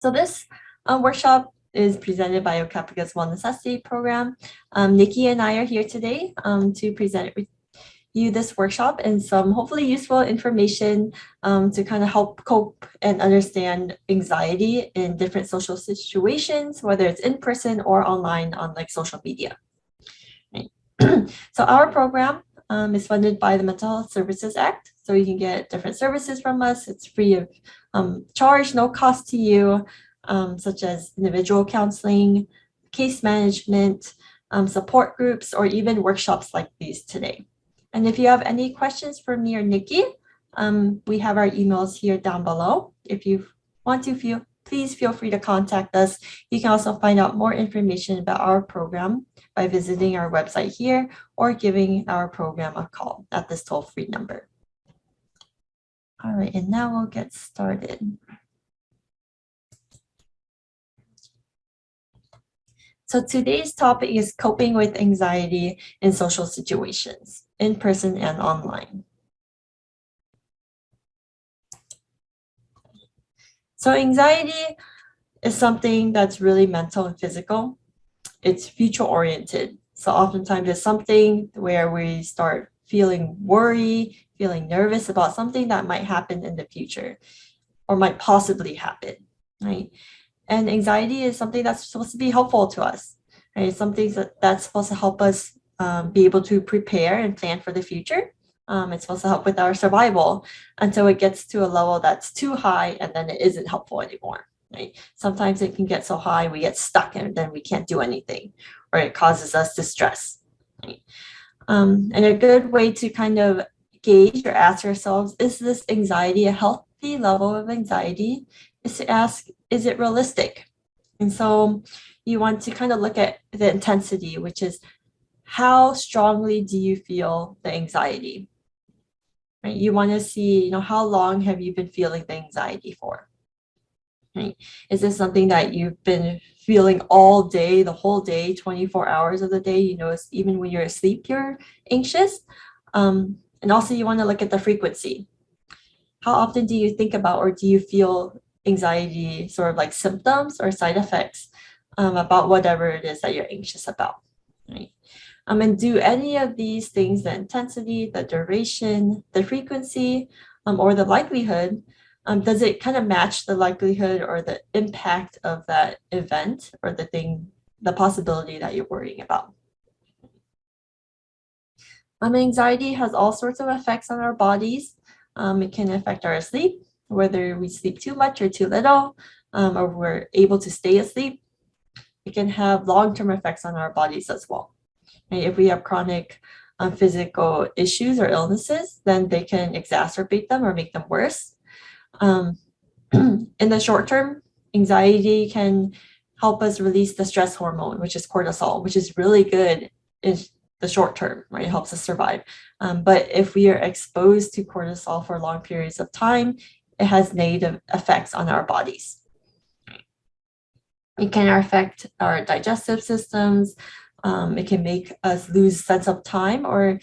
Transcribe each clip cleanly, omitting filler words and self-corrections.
So this workshop is presented by OCAPICA's One Necessity program. Nikki and I are here today to present with you this workshop and some hopefully useful information to kind of help cope and understand anxiety in different social situations, whether it's in person or online on like social media. Right. So our program is funded by the Mental Health Services Act. So you can get different services from us. It's free of charge, no cost to you, such as individual counseling, case management, support groups, or even workshops like these today. And if you have any questions for me or Nikki, we have our emails here down below. If you want to, please feel free to contact us. You can also find out more information about our program by visiting our website here or giving our program a call at this toll-free number. All right, and now we'll get started. So today's topic is coping with anxiety in social situations, in person and online. So anxiety is something that's really mental and physical. It's future oriented. So oftentimes it's something where we start feeling worry, feeling nervous about something that might happen in the future or might possibly happen, right? And anxiety is something that's supposed to be helpful to us, right? It's something that's supposed to help us be able to prepare and plan for the future. It's supposed to help with our survival until it gets to a level that's too high and then it isn't helpful anymore, right? Sometimes it can get so high we get stuck and then we can't do anything, or it causes us distress, right? And a good way to kind of gauge or ask ourselves, is this anxiety a healthy level of anxiety? Is to ask, is it realistic? And so you want to kind of look at the intensity, which is how strongly do you feel the anxiety? Right? You want to see, how long have you been feeling the anxiety for? Right? Is this something that you've been feeling all day, the whole day, 24 hours of the day? Even when you're asleep, you're anxious. And also you want to look at the frequency. How often do you think about or do you feel anxiety sort of like symptoms or side effects about whatever it is that you're anxious about, right? And do any of these things, the intensity, the duration, the frequency, or the likelihood, does it kind of match the likelihood or the impact of that event or the possibility that you're worrying about? Anxiety has all sorts of effects on our bodies. It can affect our sleep, whether we sleep too much or too little, or we're able to stay asleep. It can have long-term effects on our bodies as well. Right? If we have chronic physical issues or illnesses, then they can exacerbate them or make them worse. In the short term, anxiety can help us release the stress hormone, which is cortisol, which is really good in the short term, right? It helps us survive. But if we are exposed to cortisol for long periods of time, it has negative effects on our bodies. It can affect our digestive systems. It can make us lose sense of time or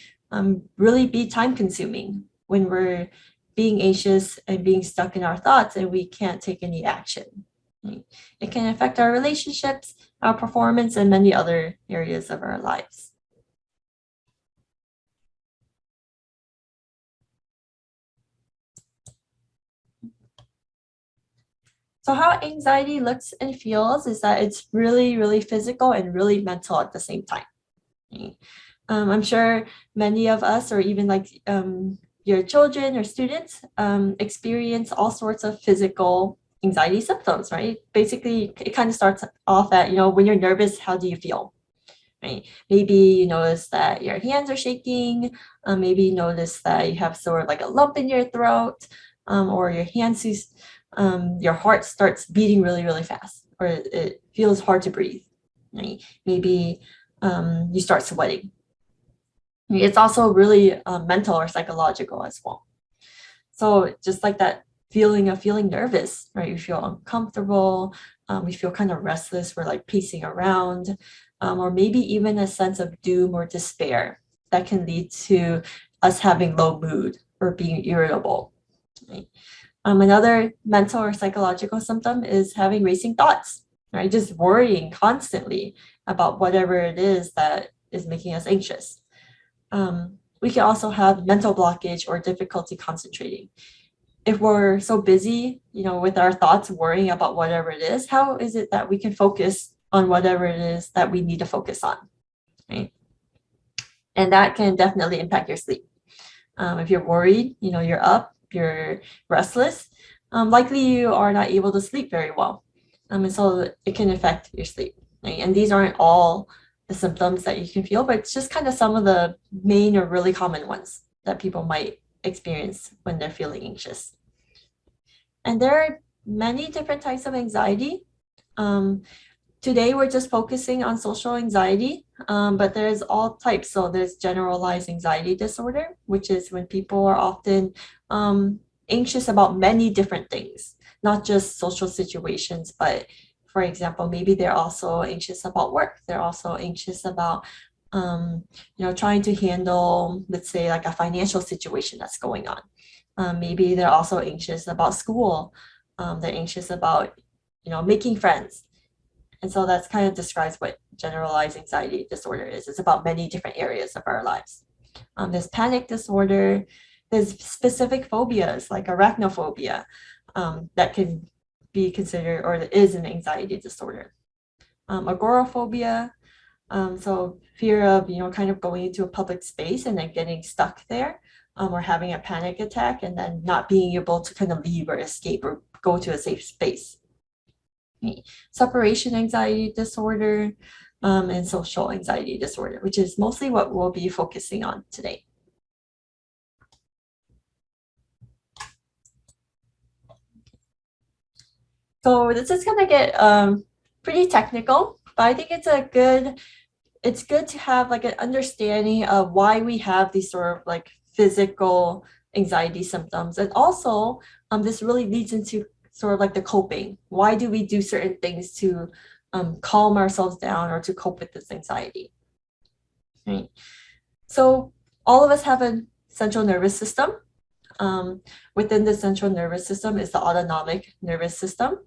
really be time consuming when we're being anxious and being stuck in our thoughts and we can't take any action. Right? It can affect our relationships, our performance, and many other areas of our lives. So how anxiety looks and feels is that it's really, really physical and really mental at the same time. Right? I'm sure many of us, or even like your children or students, experience all sorts of physical anxiety symptoms, right? Basically, it kind of starts off at, when you're nervous, how do you feel? Right? Maybe you notice that your hands are shaking. Maybe you notice that you have sort of like a lump in your throat, or your heart starts beating really, really fast, or it feels hard to breathe. Right? Maybe you start sweating. It's also really mental or psychological as well. So just like that feeling of feeling nervous, right? You feel uncomfortable, we feel kind of restless, we're like pacing around, or maybe even a sense of doom or despair that can lead to us having low mood or being irritable. Right? Another mental or psychological symptom is having racing thoughts, right? Just worrying constantly about whatever it is that is making us anxious. We can also have mental blockage or difficulty concentrating. If we're so busy, with our thoughts worrying about whatever it is, how is it that we can focus on whatever it is that we need to focus on, right? And that can definitely impact your sleep. If you're worried, you're up, you're restless, likely you are not able to sleep very well. And so it can affect your sleep, right? And these aren't all the symptoms that you can feel, but it's just kind of some of the main or really common ones that people might experience when they're feeling anxious. And there are many different types of anxiety. Today, we're just focusing on social anxiety, but there's all types. So there's generalized anxiety disorder, which is when people are often anxious about many different things, not just social situations, but for example, maybe they're also anxious about work. They're also anxious about trying to handle, let's say, like a financial situation that's going on. Maybe they're also anxious about school. They're anxious about, making friends. And so that's kind of describes what generalized anxiety disorder is. It's about many different areas of our lives. There's panic disorder. There's specific phobias like arachnophobia that can be considered or is an anxiety disorder. Agoraphobia, so fear of, kind of going into a public space and then getting stuck there, or having a panic attack and then not being able to kind of leave or escape or go to a safe space. Separation anxiety disorder, and social anxiety disorder, which is mostly what we'll be focusing on today. So this is going to get pretty technical, but I think it's good to have like an understanding of why we have these sort of like physical anxiety symptoms. And also, this really leads into sort of like the coping. Why do we do certain things to calm ourselves down or to cope with this anxiety? Right. So all of us have a central nervous system. Within the central nervous system is the autonomic nervous system.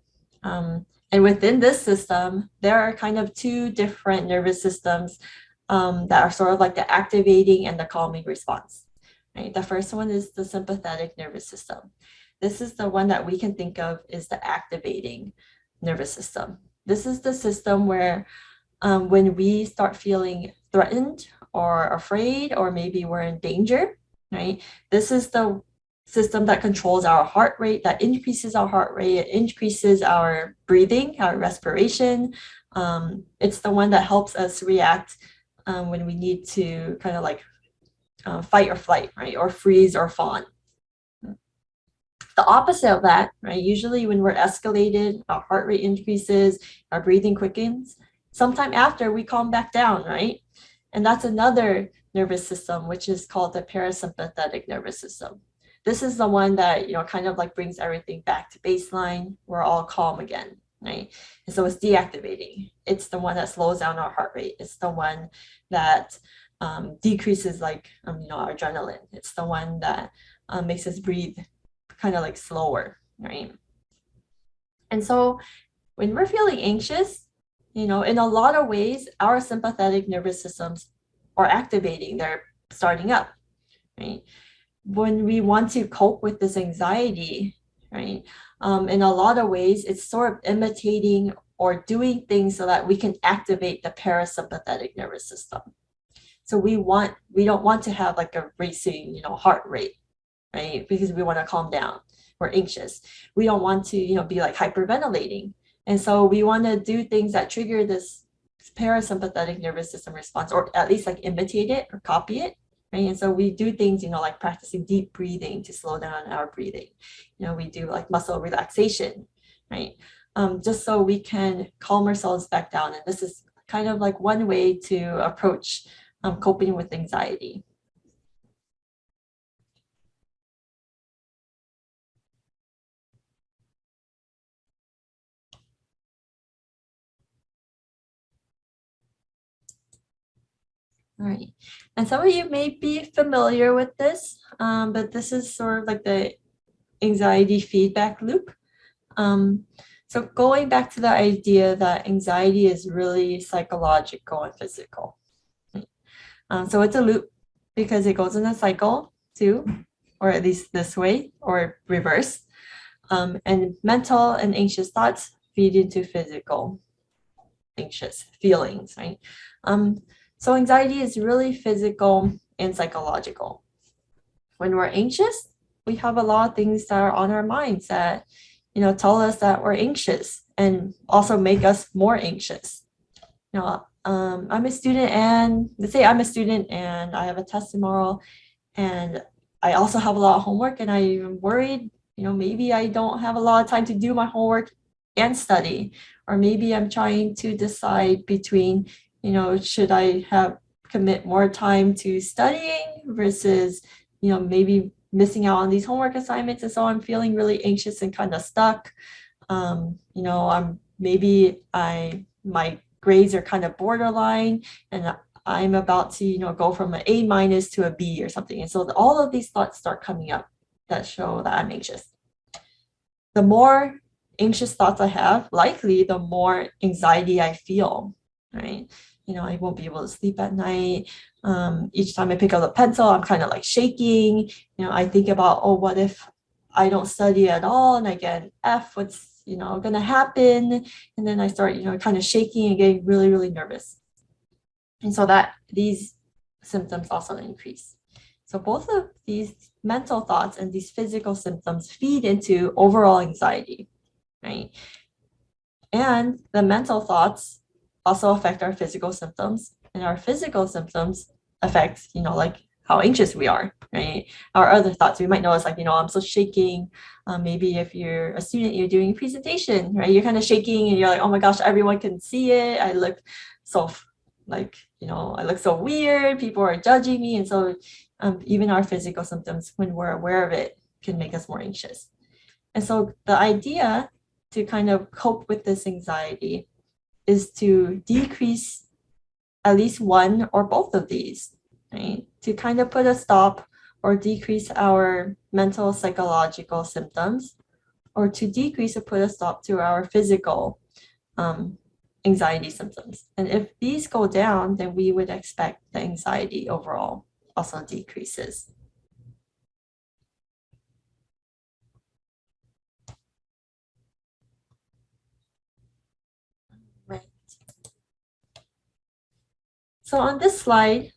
And within this system, there are kind of two different nervous systems that are sort of like the activating and the calming response. Right? The first one is the sympathetic nervous system. This is the one that we can think of as the activating nervous system. This is the system where when we start feeling threatened or afraid, or maybe we're in danger, right? This is the system that controls our heart rate, that increases our heart rate, it increases our breathing, our respiration. It's the one that helps us react when we need to kind of like fight or flight, right? Or freeze or fawn. The opposite of that, right? Usually when we're escalated, our heart rate increases, our breathing quickens. Sometime after we calm back down, right? And that's another nervous system, which is called the parasympathetic nervous system. This is the one that, kind of like brings everything back to baseline. We're all calm again, right? And so it's deactivating. It's the one that slows down our heart rate. It's the one that decreases like, our adrenaline. It's the one that makes us breathe kind of like slower, right? And so when we're feeling anxious, in a lot of ways, our sympathetic nervous systems are activating, they're starting up, right? When we want to cope with this anxiety, right, in a lot of ways, it's sort of imitating or doing things so that we can activate the parasympathetic nervous system. So we don't want to have like a racing, heart rate, right? Because we want to calm down. We're anxious. We don't want to, be like hyperventilating. And so we want to do things that trigger this parasympathetic nervous system response, or at least like imitate it or copy it. Right. And so we do things, like practicing deep breathing to slow down our breathing. We do like muscle relaxation, right? Just so we can calm ourselves back down. And this is kind of like one way to approach coping with anxiety. All right. And some of you may be familiar with this, but this is sort of like the anxiety feedback loop. So going back to the idea that anxiety is really psychological and physical. So it's a loop because it goes in a cycle too, or at least this way or reverse. And mental and anxious thoughts feed into physical anxious feelings, right? So anxiety is really physical and psychological. When we're anxious, we have a lot of things that are on our minds that, tell us that we're anxious and also make us more anxious. I'm a student, and let's say I'm a student and I have a test tomorrow, and I also have a lot of homework, and I'm worried, maybe I don't have a lot of time to do my homework and study, or maybe I'm trying to decide between, should I commit more time to studying versus, maybe missing out on these homework assignments. And so I'm feeling really anxious and kind of stuck. My grades are kind of borderline, and I'm about to, go from an A- to a B or something. And so all of these thoughts start coming up that show that I'm anxious. The more anxious thoughts I have, likely the more anxiety I feel, right? I won't be able to sleep at night. Each time I pick up a pencil, I'm kind of like shaking. I think about, oh, what if I don't study at all and I get an F? What's going to happen? And then I start, kind of shaking and getting really, really nervous. And so that these symptoms also increase. So both of these mental thoughts and these physical symptoms feed into overall anxiety, right? And the mental thoughts also affect our physical symptoms, and our physical symptoms affect, like how anxious we are, right? Our other thoughts we might notice, like, I'm so shaking. Maybe if you're a student, you're doing a presentation, right? You're kind of shaking and you're like, oh my gosh, everyone can see it. I look so I look so weird. People are judging me. And so even our physical symptoms, when we're aware of it, can make us more anxious. And so the idea to kind of cope with this anxiety is to decrease at least one or both of these, right? To kind of put a stop or decrease our mental psychological symptoms, or to decrease or put a stop to our physical anxiety symptoms. And if these go down, then we would expect the anxiety overall also decreases. Right. So on this slide,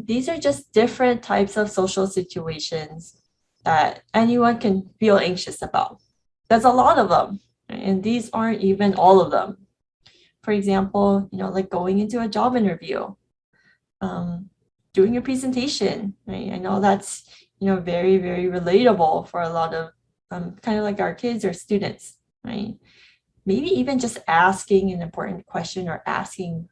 these are just different types of social situations that anyone can feel anxious about. There's a lot of them, and these aren't even all of them. For example, like going into a job interview, doing a presentation, right? I know that's, very, very relatable for a lot of kind of like our kids or students, right? Maybe even just asking an important question or asking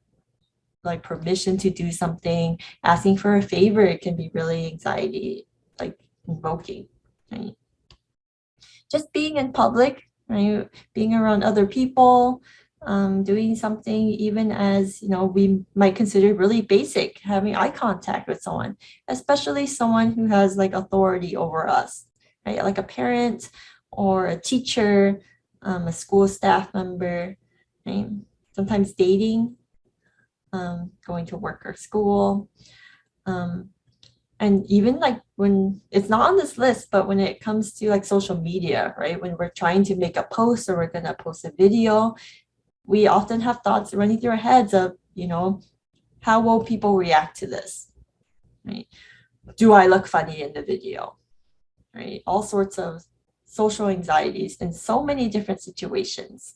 like permission to do something, asking for a favor, it can be really anxiety, like invoking, right? Just being in public, right? Being around other people, doing something even as, we might consider really basic, having eye contact with someone, especially someone who has like authority over us, right? Like a parent or a teacher, a school staff member, right? Sometimes dating, going to work or school. And even like when it's not on this list, but when it comes to like social media, right? When we're trying to make a post or we're going to post a video, we often have thoughts running through our heads of, how will people react to this, right? Do I look funny in the video, right? All sorts of social anxieties in so many different situations.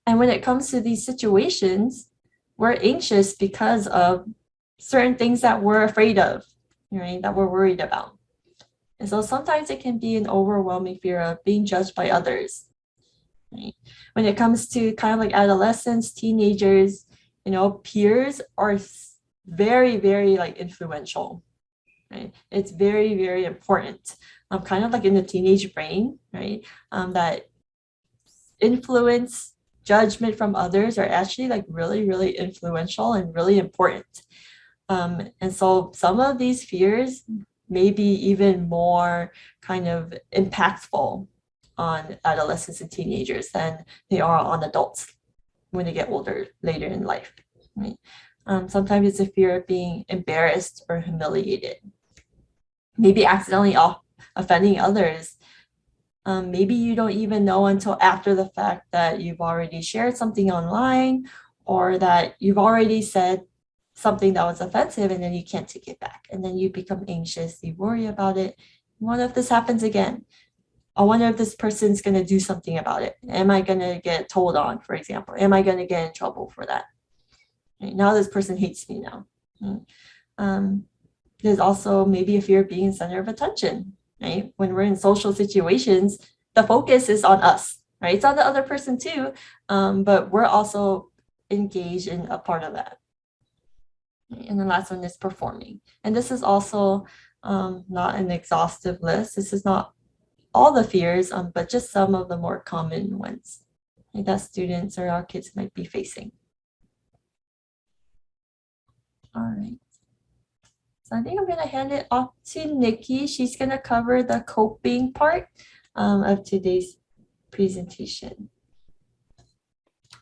And when it comes to these situations, we're anxious because of certain things that we're afraid of, right? That we're worried about. And so sometimes it can be an overwhelming fear of being judged by others. Right? When it comes to kind of like adolescents, teenagers, peers are very, very like influential. Right? It's very, very important. Kind of like in the teenage brain, right? That influence, judgment from others are actually like really, really influential and really important. And so some of these fears maybe even more kind of impactful on adolescents and teenagers than they are on adults when they get older later in life. Right? Sometimes it's a fear of being embarrassed or humiliated, maybe accidentally offending others. Maybe you don't even know until after the fact that you've already shared something online or that you've already said something that was offensive and then you can't take it back. And then you become anxious, you worry about it. What if this happens again? I wonder if this person's going to do something about it. Am I going to get told on, for example? Am I going to get in trouble for that? Right? Now this person hates me now. There's also maybe a fear of being center of attention, right? When we're in social situations, the focus is on us, right? It's on the other person too, but we're also engaged in a part of that. And the last one is performing. And this is also not an exhaustive list. This is not all the fears, but just some of the more common ones that students or our kids might be facing. All right. So I think I'm going to hand it off to Nikki. She's going to cover the coping part of today's presentation.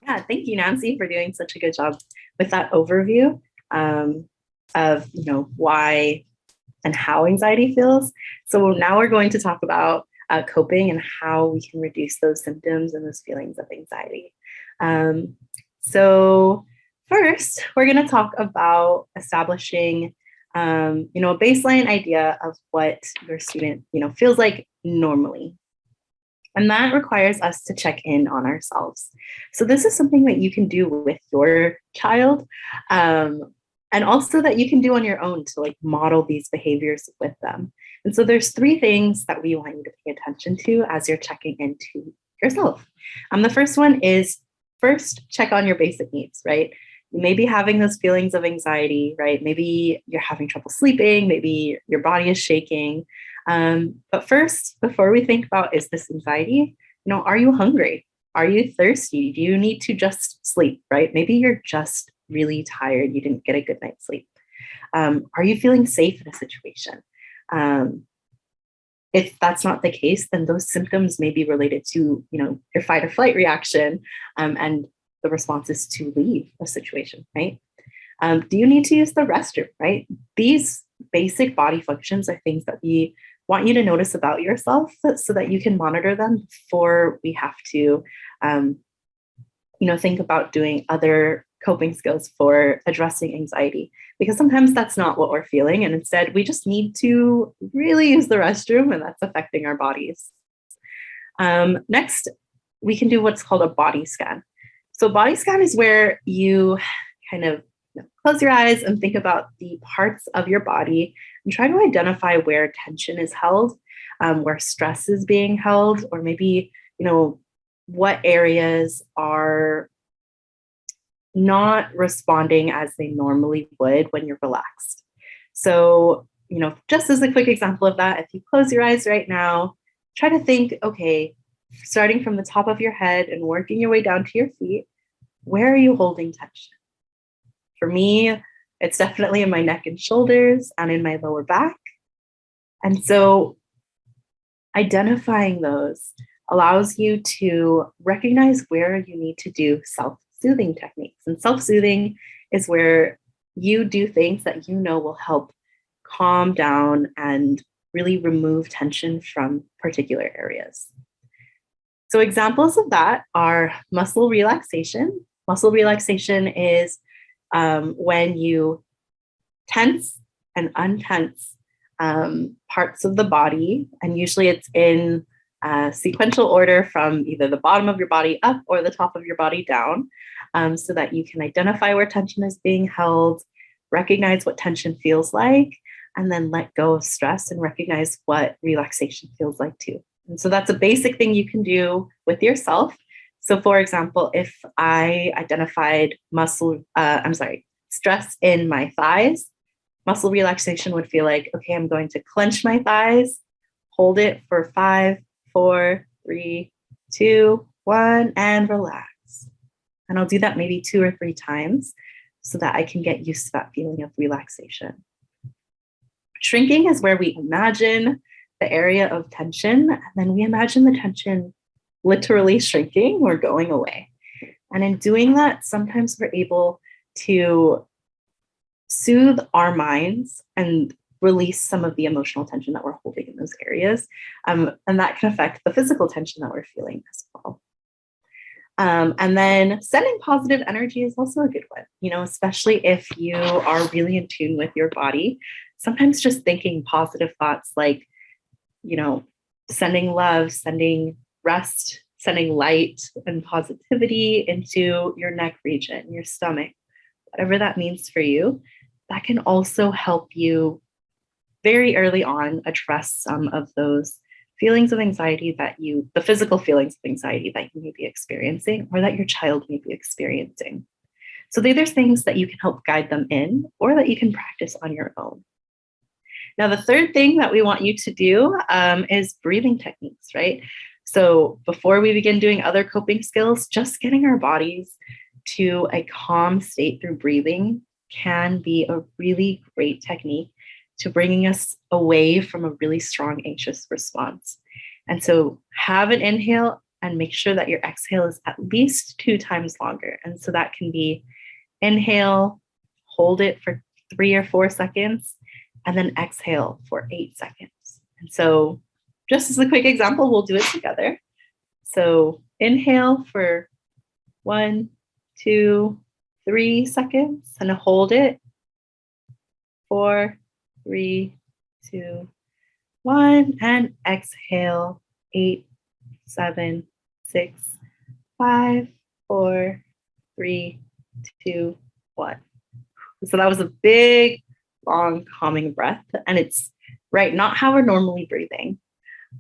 Yeah, thank you, Nancy, for doing such a good job with that overview of why and how anxiety feels. So now we're going to talk about coping and how we can reduce those symptoms and those feelings of anxiety. So first, we're going to talk about establishing a baseline idea of what your student feels like normally. And that requires us to check in on ourselves. So this is something that you can do with your child, and also that you can do on your own to model these behaviors with them. And so there's 3 things that we want you to pay attention to as you're checking into yourself. The first one is first check on your basic needs, right? You may be having those feelings of anxiety, right? Maybe you're having trouble sleeping, maybe your body is shaking. But first, before we think about, is this anxiety? Are you hungry? Are you thirsty? Do you need to just sleep, right? Maybe you're just really tired. You didn't get a good night's sleep. Are you feeling safe in a situation? If that's not the case, then those symptoms may be related to, your fight or flight reaction, and the response is to leave a situation, right? Do you need to use the restroom, right? These basic body functions are things that we want you to notice about yourself so that you can monitor them before we have to, think about doing other coping skills for addressing anxiety, because sometimes that's not what we're feeling. And instead, we just need to really use the restroom, and that's affecting our bodies. Next, we can do what's called a body scan. So body scan is where you kind of close your eyes and think about the parts of your body and try to identify where tension is held, where stress is being held, or maybe, what areas are not responding as they normally would when you're relaxed. So, just as a quick example of that, if you close your eyes right now, try to think, okay, starting from the top of your head and working your way down to your feet, where are you holding tension? For me, it's definitely in my neck and shoulders and in my lower back. And so identifying those allows you to recognize where you need to do self-soothing techniques. And self-soothing is where you do things that will help calm down and really remove tension from particular areas. So examples of that are muscle relaxation. Muscle relaxation is when you tense and untense parts of the body, and usually it's in sequential order from either the bottom of your body up or the top of your body down, so that you can identify where tension is being held, recognize what tension feels like, and then let go of stress and recognize what relaxation feels like too. And so that's a basic thing you can do with yourself. So for example, if I identified stress in my thighs, muscle relaxation would feel like, okay, I'm going to clench my thighs, hold it for 5, 4, 3, 2, 1, and relax. And I'll do that maybe 2 or 3 times so that I can get used to that feeling of relaxation. Shrinking is where we imagine the area of tension, and then we imagine the tension literally shrinking or going away. And in doing that, sometimes we're able to soothe our minds and release some of the emotional tension that we're holding in those areas. And that can affect the physical tension that we're feeling as well. And then sending positive energy is also a good one, especially if you are really in tune with your body. Sometimes just thinking positive thoughts like, sending love, sending rest, sending light and positivity into your neck region, your stomach, whatever that means for you, that can also help you very early on address some of those feelings of anxiety the physical feelings of anxiety that you may be experiencing or that your child may be experiencing. So there's things that you can help guide them in or that you can practice on your own. Now, the third thing that we want you to do is breathing techniques, right? So before we begin doing other coping skills, just getting our bodies to a calm state through breathing can be a really great technique to bringing us away from a really strong anxious response. And so have an inhale and make sure that your exhale is at least 2 times longer. And so that can be inhale, hold it for 3 or 4 seconds, and then exhale for 8 seconds. And so just as a quick example, we'll do it together. So inhale for 1, 2, 3 seconds and hold it. 4, 3, 2, 1, and exhale. 8, 7, 6, 5, 4, 3, 2, 1. So that was a big, long, calming breath. And it's not how we're normally breathing,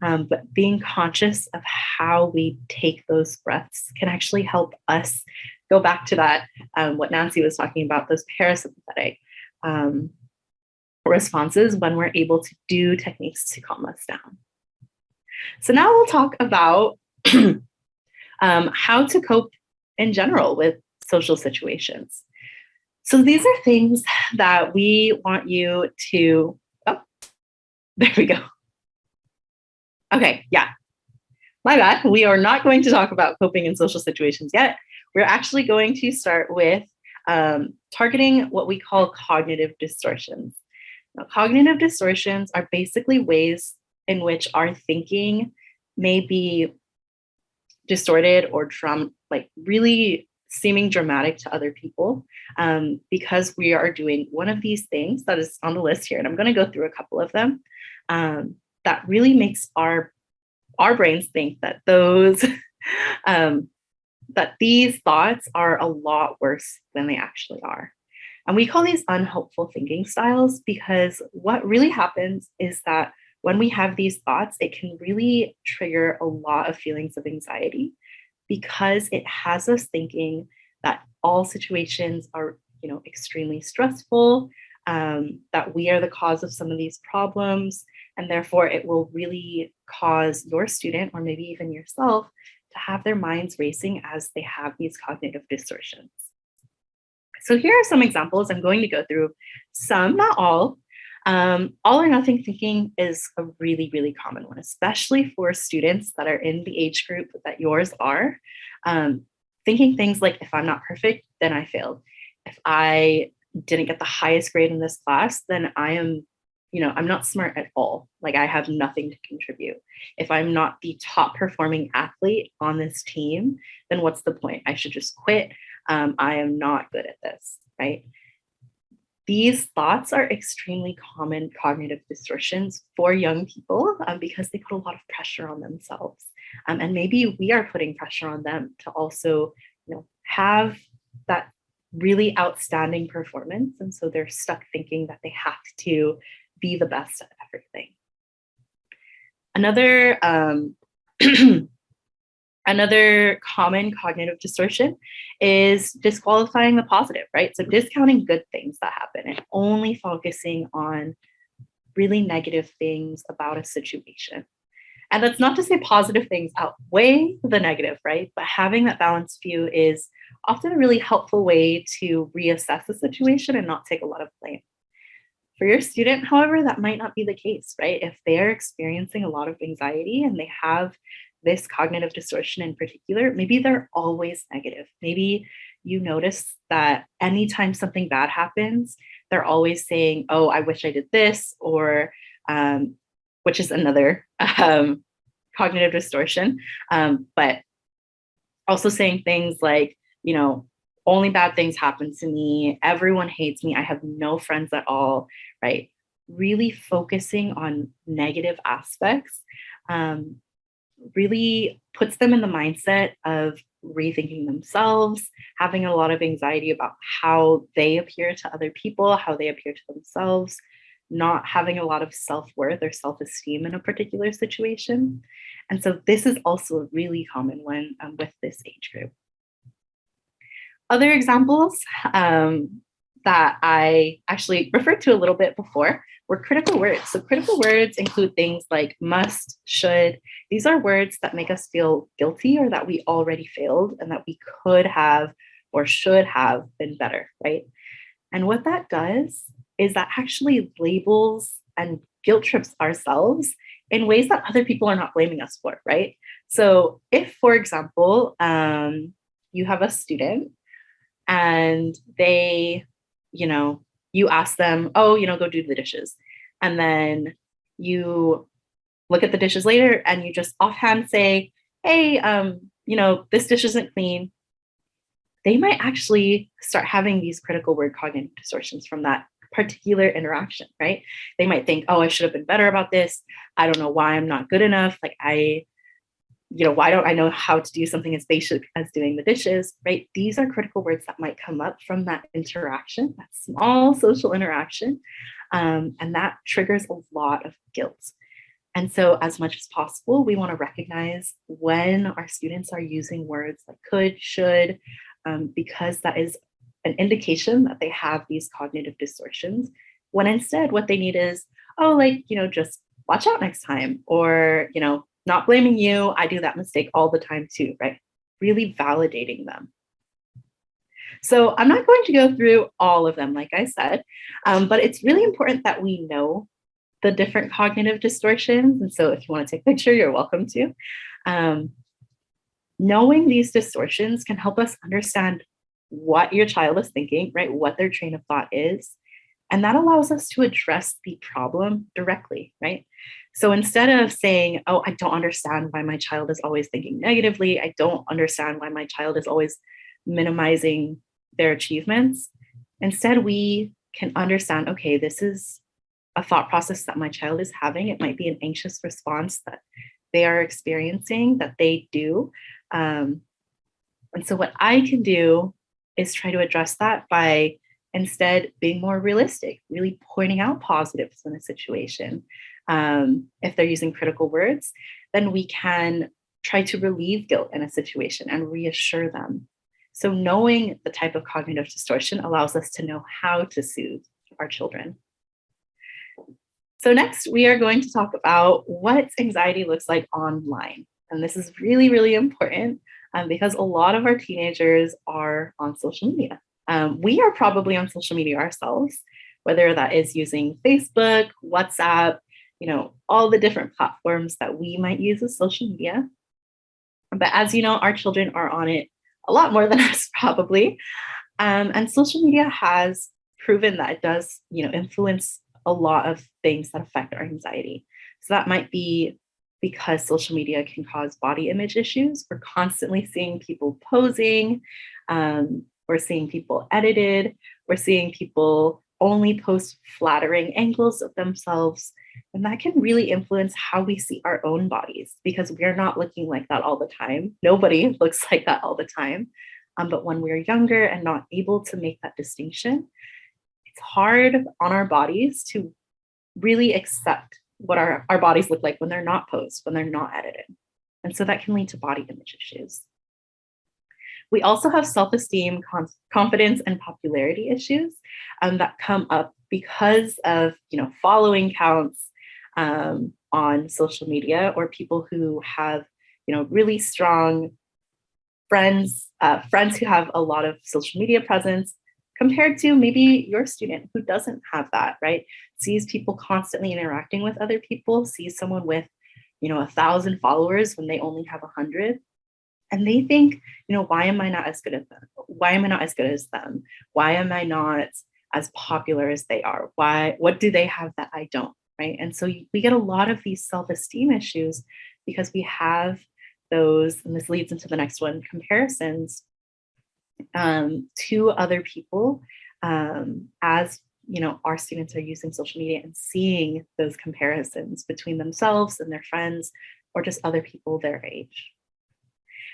but being conscious of how we take those breaths can actually help us go back to that, what Nancy was talking about, those parasympathetic responses when we're able to do techniques to calm us down. So now we'll talk about how to cope in general with social situations. So these are things that we want you to, there we go. Okay, yeah, my bad. We are not going to talk about coping in social situations yet. We're actually going to start with targeting what we call cognitive distortions. Now, cognitive distortions are basically ways in which our thinking may be distorted or really seeming dramatic to other people because we are doing one of these things that is on the list here. And I'm going to go through a couple of them that really makes our brains think that those that these thoughts are a lot worse than they actually are. And we call these unhelpful thinking styles because what really happens is that when we have these thoughts, it can really trigger a lot of feelings of anxiety because it has us thinking that all situations are, extremely stressful, that we are the cause of some of these problems, and therefore it will really cause your student or maybe even yourself to have their minds racing as they have these cognitive distortions. So here are some examples. I'm going to go through some, not all. All or nothing thinking is a really, really common one, especially for students that are in the age group that yours are. Thinking things like, if I'm not perfect, then I failed. If I didn't get the highest grade in this class, then I am, I'm not smart at all. Like I have nothing to contribute. If I'm not the top performing athlete on this team, then what's the point? I should just quit. I am not good at this, right? These thoughts are extremely common cognitive distortions for young people because they put a lot of pressure on themselves. And maybe we are putting pressure on them to also, have that really outstanding performance. And so they're stuck thinking that they have to be the best at everything. Another common cognitive distortion is disqualifying the positive, right? So discounting good things that happen and only focusing on really negative things about a situation. And that's not to say positive things outweigh the negative, right? But having that balanced view is often a really helpful way to reassess a situation and not take a lot of blame. For your student, however, that might not be the case, right? If they're experiencing a lot of anxiety and they have this cognitive distortion in particular, maybe they're always negative. Maybe you notice that anytime something bad happens, they're always saying, oh, I wish I did this, or which is another cognitive distortion. But also saying things like, only bad things happen to me. Everyone hates me. I have no friends at all, right? Really focusing on negative aspects really puts them in the mindset of rethinking themselves, having a lot of anxiety about how they appear to other people, how they appear to themselves, not having a lot of self-worth or self-esteem in a particular situation. And so this is also a really common one with this age group. Other examples that I actually referred to a little bit before were critical words. So critical words include things like must, should. These are words that make us feel guilty or that we already failed and that we could have or should have been better, right? And what that does is that actually labels and guilt trips ourselves in ways that other people are not blaming us for, right? So if, for example, you have a student and they, you ask them, oh, go do the dishes. And then you look at the dishes later and you just offhand say, hey, this dish isn't clean. They might actually start having these critical word cognitive distortions from that particular interaction, right? They might think, oh, I should have been better about this. I don't know why I'm not good enough. Like why don't I know how to do something as basic as doing the dishes, right? These are critical words that might come up from that interaction, that small social interaction. And that triggers a lot of guilt. And so as much as possible, we want to recognize when our students are using words like could, should, because that is an indication that they have these cognitive distortions, when instead what they need is, just watch out next time, or, not blaming you. I do that mistake all the time too, right? Really validating them. So I'm not going to go through all of them, like I said, but it's really important that we know the different cognitive distortions. And so if you want to take a picture, you're welcome to. Knowing these distortions can help us understand what your child is thinking, right? What their train of thought is. And that allows us to address the problem directly, right? So instead of saying, oh, I don't understand why my child is always thinking negatively, I don't understand why my child is always minimizing their achievements, instead we can understand, okay, this is a thought process that my child is having. It might be an anxious response that they are experiencing, that they do. And so what I can do is try to address that by instead being more realistic, really pointing out positives in a situation. If they're using critical words, then we can try to relieve guilt in a situation and reassure them. So knowing the type of cognitive distortion allows us to know how to soothe our children. So next, we are going to talk about what anxiety looks like online. And this is really, really important because a lot of our teenagers are on social media. We are probably on social media ourselves, whether that is using Facebook, WhatsApp, all the different platforms that we might use as social media. But as you know, our children are on it a lot more than us probably. And social media has proven that it does, influence a lot of things that affect our anxiety. So that might be because social media can cause body image issues. We're constantly seeing people posing. We're seeing people edited. We're seeing people only post flattering angles of themselves. And that can really influence how we see our own bodies because we're not looking like that all the time. Nobody looks like that all the time. But when we're younger and not able to make that distinction, it's hard on our bodies to really accept what our bodies look like when they're not posed, when they're not edited. And so that can lead to body image issues. We also have self-esteem, confidence, and popularity issues that come up because of following counts on social media, or people who have really strong friends who have a lot of social media presence compared to maybe your student who doesn't have that, right? Sees people constantly interacting with other people, sees someone with, 1,000 followers when they only have 100. And they think, why am I not as good as them? Why am I not as good as them? Why am I not as popular as they are? What do they have that I don't, right? And so we get a lot of these self-esteem issues because we have those, and this leads into the next one, comparisons to other people, as our students are using social media and seeing those comparisons between themselves and their friends or just other people their age.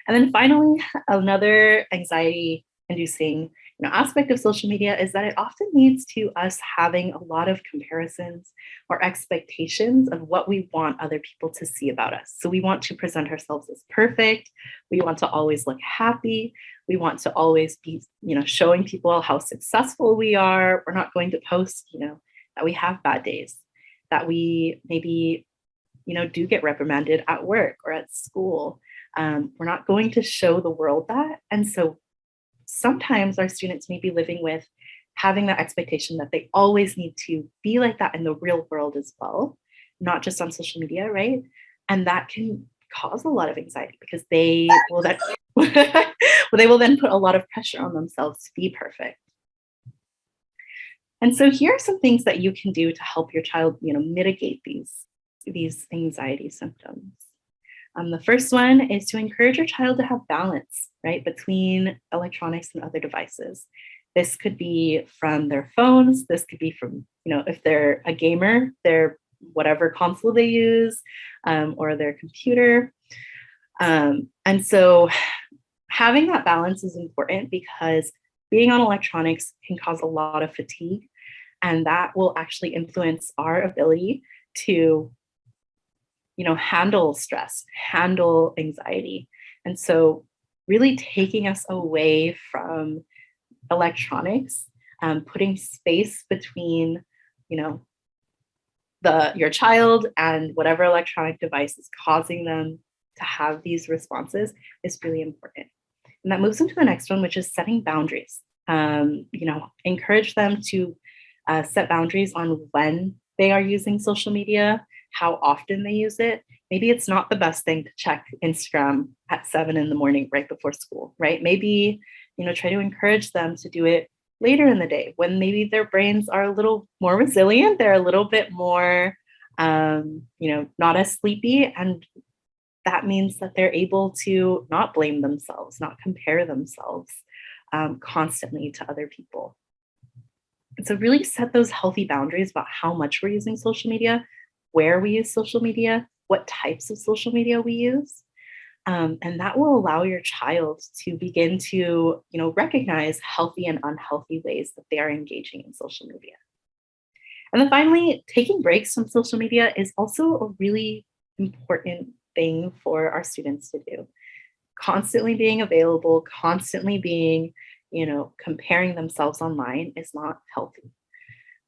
And then finally, another anxiety inducing aspect of social media is that it often leads to us having a lot of comparisons or expectations of what we want other people to see about us. So we want to present ourselves as perfect. We want to always look happy. We want to always be, showing people how successful we are. We're not going to post, that we have bad days, that we maybe, do get reprimanded at work or at school. We're not going to show the world that. And so sometimes our students may be living with having that expectation that they always need to be like that in the real world as well, not just on social media, right? And that can cause a lot of anxiety because they will then they will then put a lot of pressure on themselves to be perfect. And so here are some things that you can do to help your child, mitigate these anxiety symptoms. The first one is to encourage your child to have balance, right, between electronics and other devices. This could be from their phones. This could be from, if they're a gamer, their whatever console they use, or their computer. And so having that balance is important because being on electronics can cause a lot of fatigue, and that will actually influence our ability to handle stress, handle anxiety. And so really taking us away from electronics, putting space between, your child and whatever electronic device is causing them to have these responses is really important. And that moves into the next one, which is setting boundaries. Encourage them to set boundaries on when they are using social media, how often they use it. Maybe it's not the best thing to check Instagram at 7 a.m. right before school, right? Maybe, try to encourage them to do it later in the day when maybe their brains are a little more resilient. They're a little bit more, not as sleepy. And that means that they're able to not blame themselves, not compare themselves constantly to other people. And so really set those healthy boundaries about how much we're using social media, where we use social media, what types of social media we use. And that will allow your child to begin to, recognize healthy and unhealthy ways that they are engaging in social media. And then finally, taking breaks from social media is also a really important thing for our students to do. Constantly being available, constantly being, comparing themselves online is not healthy.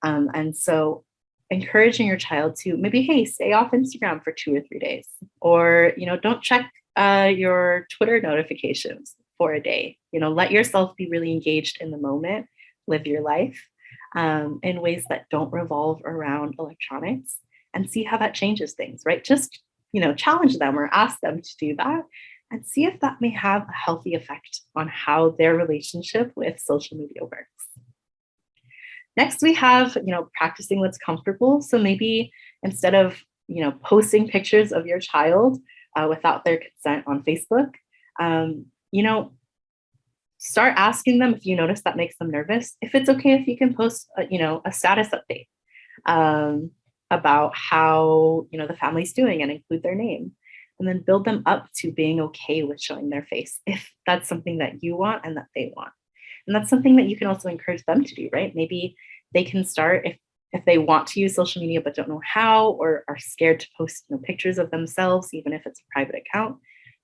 And so encouraging your child to maybe, hey, stay off Instagram for 2 or 3 days, or, don't check your Twitter notifications for a day. Let yourself be really engaged in the moment, live your life in ways that don't revolve around electronics, and see how that changes things, right? Just, challenge them or ask them to do that and see if that may have a healthy effect on how their relationship with social media works. Next, we have, practicing what's comfortable. So maybe instead of, posting pictures of your child without their consent on Facebook, start asking them if you notice that makes them nervous, if it's okay if you can post, a status update about how, the family's doing and include their name, and then build them up to being okay with showing their face if that's something that you want and that they want. And that's something that you can also encourage them to do, right? Maybe they can start if they want to use social media but don't know how, or are scared to post pictures of themselves, even if it's a private account.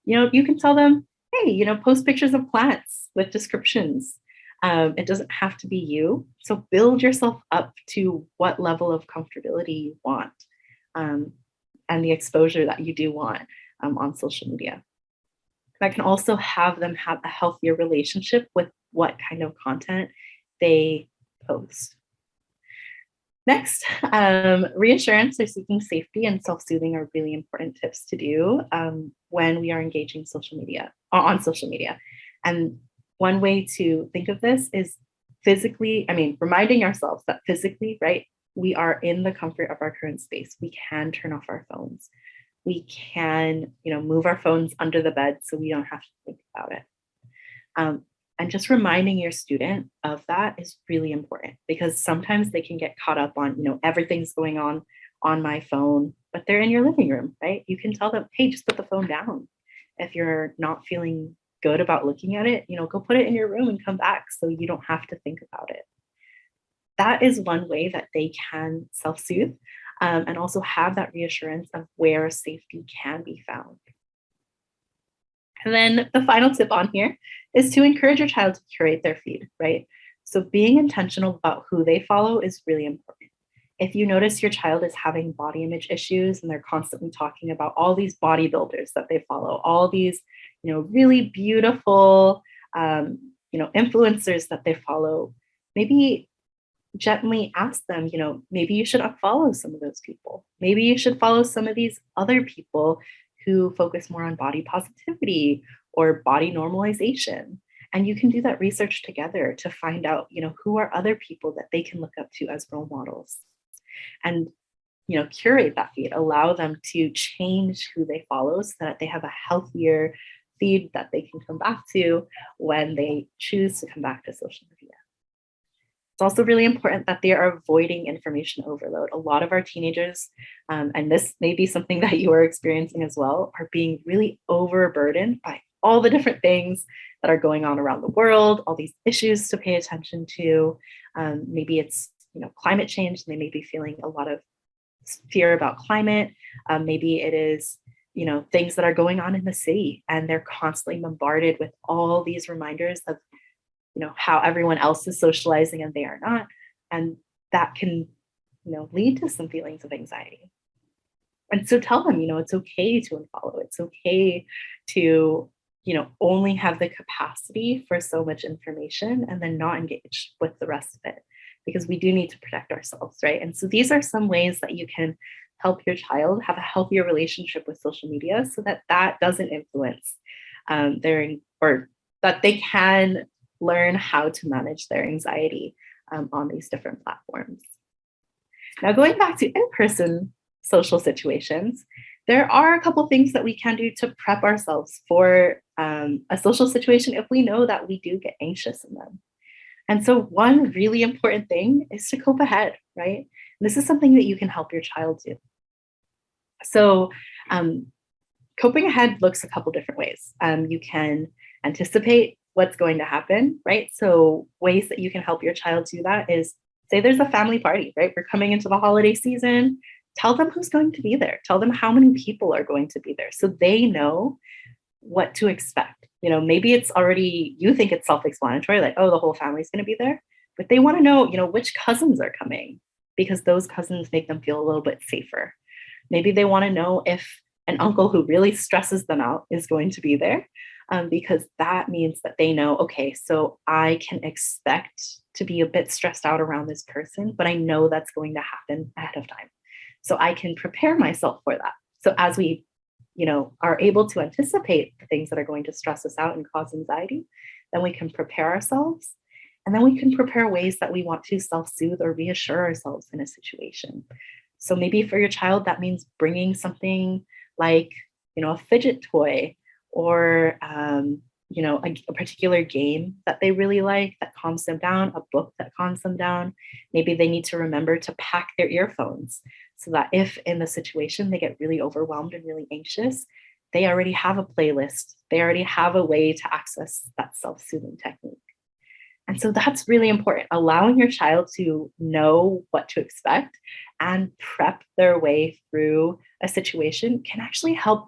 You can tell them, hey, post pictures of plants with descriptions. It doesn't have to be you. So build yourself up to what level of comfortability you want, and the exposure that you do want on social media. That can also have them have a healthier relationship with what kind of content they post. Next, reassurance or seeking safety and self-soothing are really important tips to do when we are engaging on social media. And one way to think of this is reminding ourselves that physically, right, we are in the comfort of our current space. We can turn off our phones. We can, move our phones under the bed so we don't have to think about it. And just reminding your student of that is really important, because sometimes they can get caught up on, everything's going on my phone, but they're in your living room, right? You can tell them, hey, just put the phone down. If you're not feeling good about looking at it, go put it in your room and come back so you don't have to think about it. That is one way that they can self-soothe and also have that reassurance of where safety can be found. And then the final tip on here is to encourage your child to curate their feed, right? So being intentional about who they follow is really important. If you notice your child is having body image issues and they're constantly talking about all these bodybuilders that they follow, all these, really beautiful, influencers that they follow, maybe gently ask them, maybe you should unfollow some of those people. Maybe you should follow some of these other people who focus more on body positivity or body normalization. And you can do that research together to find out, who are other people that they can look up to as role models. And, curate that feed, allow them to change who they follow so that they have a healthier feed that they can come back to when they choose to come back to social media. It's also really important that they are avoiding information overload. A lot of our teenagers, and this may be something that you are experiencing as well, are being really overburdened by all the different things that are going on around the world, all these issues to pay attention to. Maybe it's climate change. They may be feeling a lot of fear about climate. Maybe it is things that are going on in the city, and they're constantly bombarded with all these reminders of how everyone else is socializing and they are not. And that can, lead to some feelings of anxiety. And so tell them, it's okay to unfollow. It's okay to, only have the capacity for so much information and then not engage with the rest of it, because we do need to protect ourselves, right? And so these are some ways that you can help your child have a healthier relationship with social media so that that doesn't influence or that they can learn how to manage their anxiety on these different platforms. Now, going back to in-person social situations, there are a couple things that we can do to prep ourselves for a social situation if we know that we do get anxious in them. And so one really important thing is to cope ahead, right? And this is something that you can help your child do. So coping ahead looks a couple different ways. You can anticipate what's going to happen, right? So ways that you can help your child do that is, say there's a family party, right? We're coming into the holiday season. Tell them who's going to be there. Tell them how many people are going to be there so they know what to expect. Maybe it's already, you think it's self-explanatory, like, oh, the whole family's going to be there, but they want to know, which cousins are coming, because those cousins make them feel a little bit safer. Maybe they want to know if an uncle who really stresses them out is going to be there. Because that means that they know, okay, so I can expect to be a bit stressed out around this person, but I know that's going to happen ahead of time. So I can prepare myself for that. So as we, are able to anticipate the things that are going to stress us out and cause anxiety, then we can prepare ourselves. And then we can prepare ways that we want to self-soothe or reassure ourselves in a situation. So maybe for your child, that means bringing something like, a fidget toy, or a particular game that they really like that calms them down, a book that calms them down. Maybe they need to remember to pack their earphones so that if in the situation they get really overwhelmed and really anxious, they already have a playlist. They already have a way to access that self-soothing technique. And so that's really important. Allowing your child to know what to expect and prep their way through a situation can actually help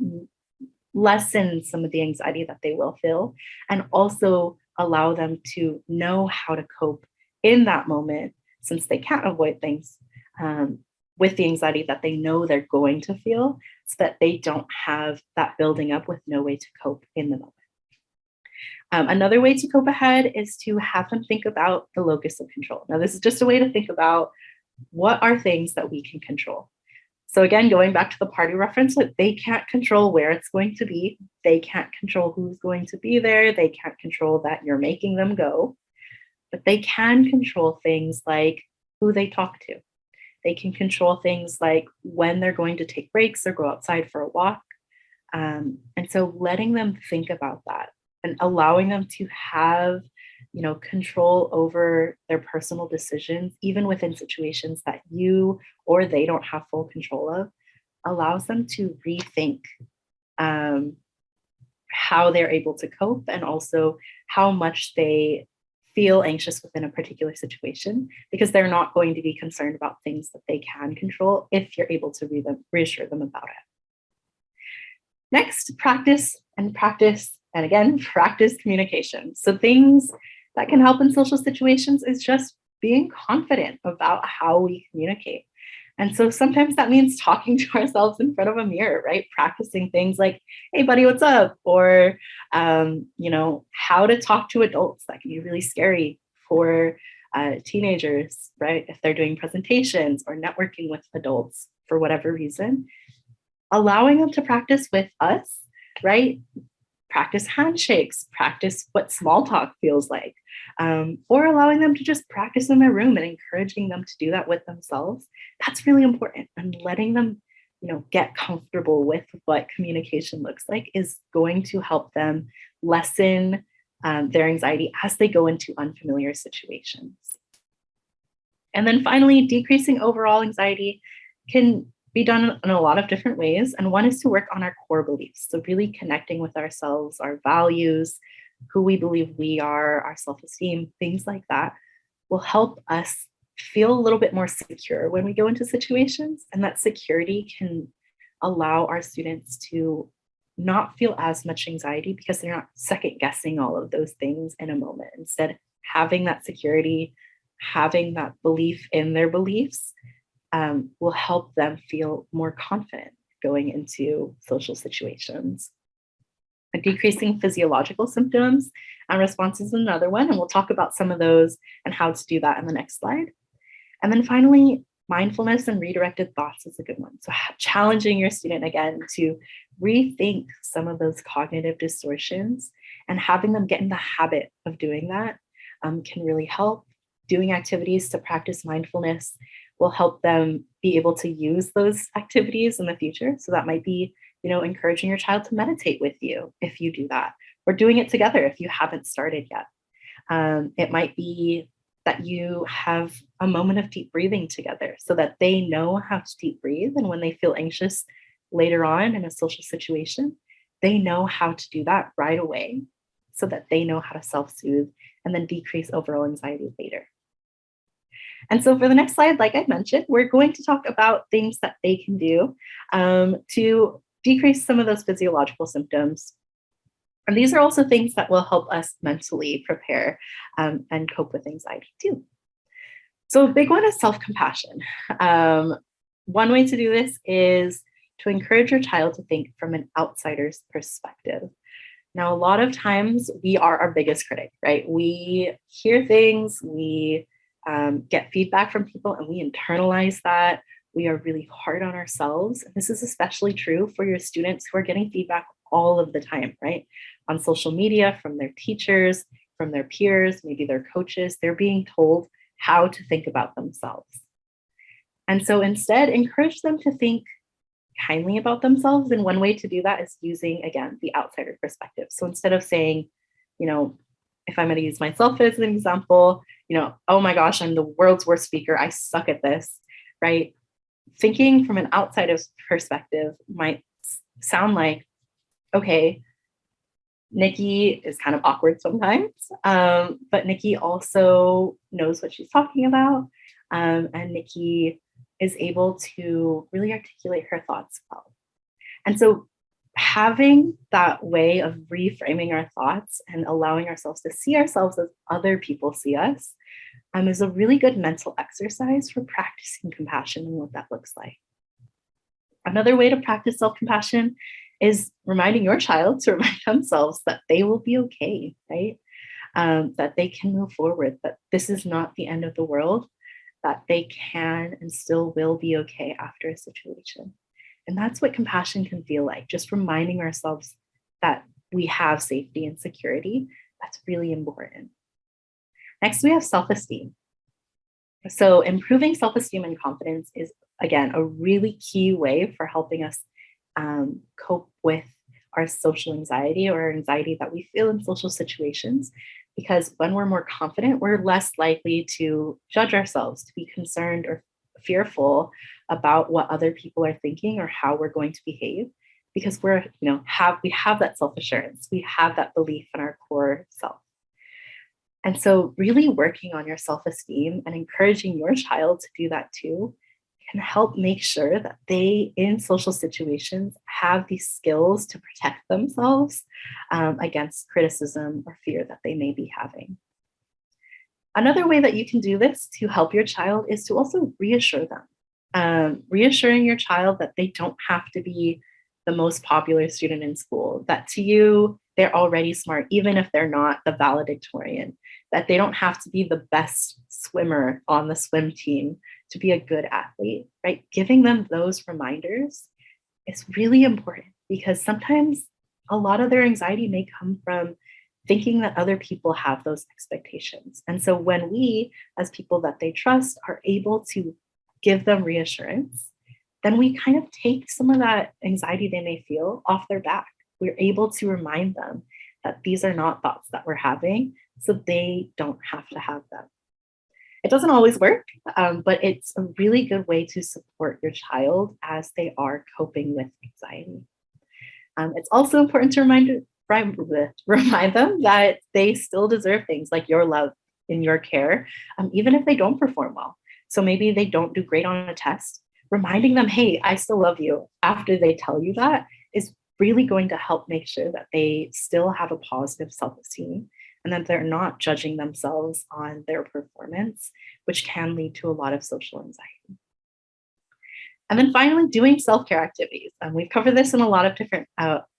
lessen some of the anxiety that they will feel, and also allow them to know how to cope in that moment, since they can't avoid things, with the anxiety that they know they're going to feel, so that they don't have that building up with no way to cope in the moment. Another way to cope ahead is to have them think about the locus of control. Now, this is just a way to think about what are things that we can control. So again, going back to the party reference, they can't control where it's going to be. They can't control who's going to be there. They can't control that you're making them go, but they can control things like who they talk to. They can control things like when they're going to take breaks or go outside for a walk. And so letting them think about that and allowing them to have, control over their personal decisions, even within situations that you or they don't have full control of, allows them to rethink how they're able to cope and also how much they feel anxious within a particular situation, because they're not going to be concerned about things that they can control if you're able to reassure them about it. Next, practice, and again, practice communication. So things that can help in social situations is just being confident about how we communicate. And so sometimes that means talking to ourselves in front of a mirror, right? Practicing things like, hey, buddy, what's up? Or, how to talk to adults. That can be really scary for teenagers, right? If they're doing presentations or networking with adults for whatever reason, allowing them to practice with us, right? Practice handshakes, practice what small talk feels like, or allowing them to just practice in their room and encouraging them to do that with themselves. That's really important. And letting them, get comfortable with what communication looks like is going to help them lessen their anxiety as they go into unfamiliar situations. And then finally, decreasing overall anxiety can be done in a lot of different ways. And one is to work on our core beliefs. So really connecting with ourselves, our values, who we believe we are, our self-esteem, things like that will help us feel a little bit more secure when we go into situations. And that security can allow our students to not feel as much anxiety because they're not second guessing all of those things in a moment. Instead, having that security, having that belief in their beliefs will help them feel more confident going into social situations. Decreasing physiological symptoms and responses is another one, and we'll talk about some of those and how to do that in the next slide. And then finally, mindfulness and redirected thoughts is a good one. So challenging your student again to rethink some of those cognitive distortions and having them get in the habit of doing that can really help. Doing activities to practice mindfulness will help them be able to use those activities in the future. So that might be, encouraging your child to meditate with you if you do that, or doing it together if you haven't started yet. It might be that you have a moment of deep breathing together so that they know how to deep breathe. And when they feel anxious later on in a social situation, they know how to do that right away so that they know how to self-soothe and then decrease overall anxiety later. And so for the next slide, like I mentioned, we're going to talk about things that they can do to decrease some of those physiological symptoms. And these are also things that will help us mentally prepare and cope with anxiety too. So a big one is self-compassion. One way to do this is to encourage your child to think from an outsider's perspective. Now, a lot of times we are our biggest critic, right? We hear things, we get feedback from people, and we internalize that. We are really hard on ourselves. And this is especially true for your students who are getting feedback all of the time, right? On social media, from their teachers, from their peers, maybe their coaches, they're being told how to think about themselves. And so instead, encourage them to think kindly about themselves. And one way to do that is using, again, the outsider perspective. So instead of saying, if I'm going to use myself as an example, oh my gosh, I'm the world's worst speaker, I suck at this, right? Thinking from an outsider's perspective might sound like, okay, Nikki is kind of awkward sometimes, but Nikki also knows what she's talking about, and Nikki is able to really articulate her thoughts well. And so having that way of reframing our thoughts and allowing ourselves to see ourselves as other people see us is a really good mental exercise for practicing compassion and what that looks like. Another way to practice self-compassion is reminding your child to remind themselves that they will be okay, right? That they can move forward, that this is not the end of the world, that they can and still will be okay after a situation. And that's what compassion can feel like, just reminding ourselves that we have safety and security. That's really important. Next, we have self-esteem. So improving self-esteem and confidence is, again, a really key way for helping us cope with our social anxiety or anxiety that we feel in social situations. Because when we're more confident, we're less likely to judge ourselves, to be concerned or fearful about what other people are thinking or how we're going to behave, because we have that self-assurance, we have that belief in our core self. And so really working on your self-esteem and encouraging your child to do that too can help make sure that they, in social situations, have these skills to protect themselves against criticism or fear that they may be having. Another way that you can do this to help your child is to also reassure them. Reassuring your child that they don't have to be the most popular student in school, that to you, they're already smart, even if they're not the valedictorian, that they don't have to be the best swimmer on the swim team to be a good athlete, right? Giving them those reminders is really important, because sometimes a lot of their anxiety may come from thinking that other people have those expectations. And so when we, as people that they trust, are able to give them reassurance, then we kind of take some of that anxiety they may feel off their back. We're able to remind them that these are not thoughts that we're having, so they don't have to have them. It doesn't always work, but it's a really good way to support your child as they are coping with anxiety. It's also important to remind them that they still deserve things like your love and your care, even if they don't perform well. So maybe they don't do great on a test. Reminding them, hey, I still love you, after they tell you that, is really going to help make sure that they still have a positive self-esteem and that they're not judging themselves on their performance, which can lead to a lot of social anxiety. And then finally, doing self-care activities. We've covered this in a lot of different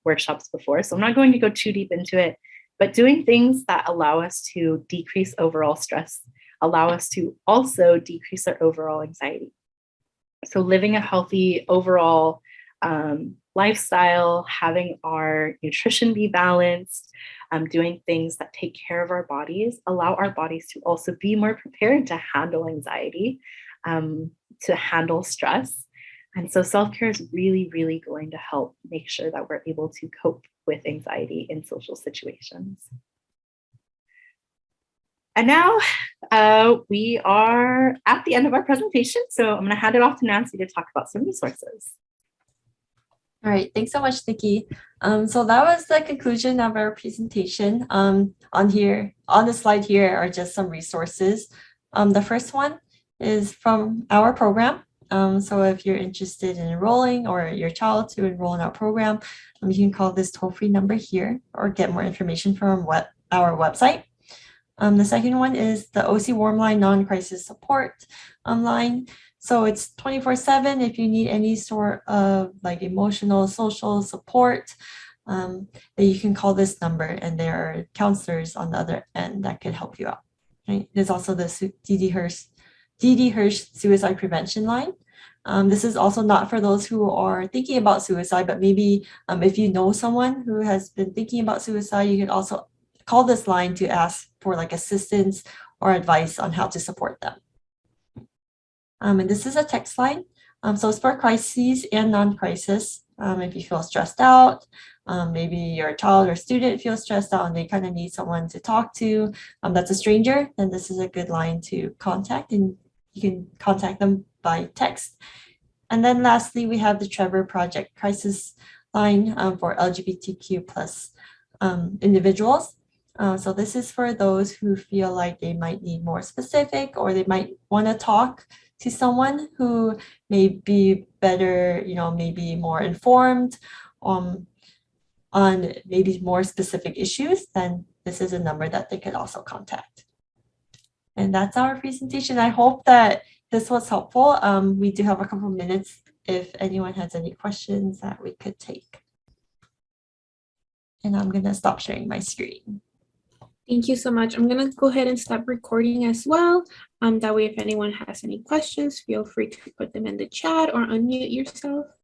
workshops before, so I'm not going to go too deep into it, but doing things that allow us to decrease overall stress, allow us to also decrease our overall anxiety. So living a healthy overall lifestyle, having our nutrition be balanced, doing things that take care of our bodies, allow our bodies to also be more prepared to handle anxiety, to handle stress. And so self-care is really, really going to help make sure that we're able to cope with anxiety in social situations. And now we are at the end of our presentation. So I'm going to hand it off to Nancy to talk about some resources. All right, thanks so much, Nikki. So that was the conclusion of our presentation. On the slide here are just some resources. The first one is from our program. So if you're interested in enrolling or your child to enroll in our program, you can call this toll-free number here or get more information from our website. The second one is the OC Warm Line non-crisis support line. So it's 24/7 if you need any sort of like emotional, social support, that you can call this number and there are counselors on the other end that could help you out. Right? There's also the D.D. Hirsch suicide prevention line. This is also not for those who are thinking about suicide, but maybe if you know someone who has been thinking about suicide, you can also call this line to ask for like assistance or advice on how to support them. And this is a text line. So it's for crises and non-crisis. If you feel stressed out, maybe your child or student feels stressed out and they kind of need someone to talk to, that's a stranger, then this is a good line to contact, and you can contact them by text. And then lastly, we have the Trevor Project Crisis line for LGBTQ plus individuals. So this is for those who feel like they might need more specific, or they might want to talk to someone who may be better, maybe more informed on maybe more specific issues, then this is a number that they could also contact. And that's our presentation. I hope that this was helpful. We do have a couple minutes if anyone has any questions that we could take. And I'm gonna stop sharing my screen. Thank you so much. I'm going to go ahead and stop recording as well. That way, if anyone has any questions, feel free to put them in the chat or unmute yourself.